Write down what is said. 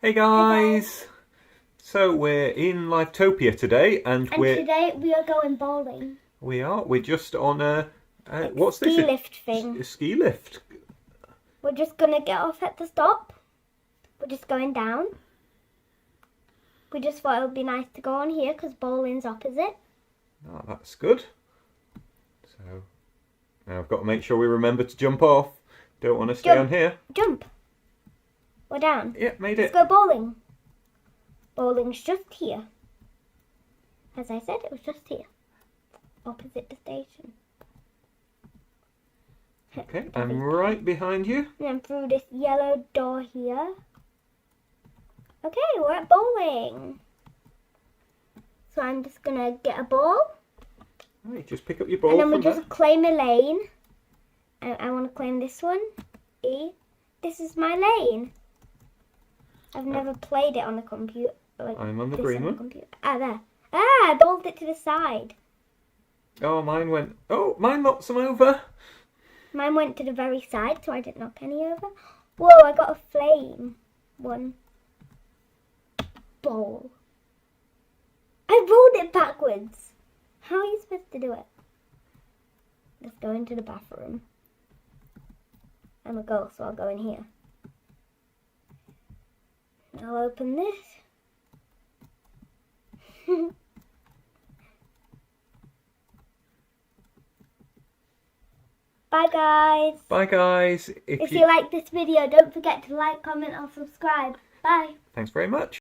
Hey guys! So we're in Livetopia today, and today we are going bowling. We're just on a what's ski this? lift thing. A ski lift. We're just gonna get off at the stop. We're just going down. We just thought it would be nice to go on here because bowling's opposite. Oh, that's good. So now I've got to make sure we remember to jump off. Don't want to stay on here. Jump. We're down. Yeah, made Let's it. go bowling. Bowling's just here. As I said, it was just here. Opposite the station. Okay, I'm right behind you. And then through this yellow door here. Okay, we're at bowling. So I'm just gonna get a ball. Right, just pick up your ball And then we from just there. claim a lane. And I want to claim this one. This is my lane. I've never played it on a computer. Like I'm on the this green on a one. computer. Ah, there. Ah, I bowled it to the side. Oh, mine went. Oh, mine knocked some over. Mine went to the very side, so I didn't knock any over. Whoa, I got a flame. One. Bowl. I rolled it backwards. How are you supposed to do it? Let's go into the bathroom. I'm a girl, so I'll go in here. I'll open this. Bye guys. Bye guys. If you like this video, don't forget to like, comment or subscribe. Bye. Thanks very much.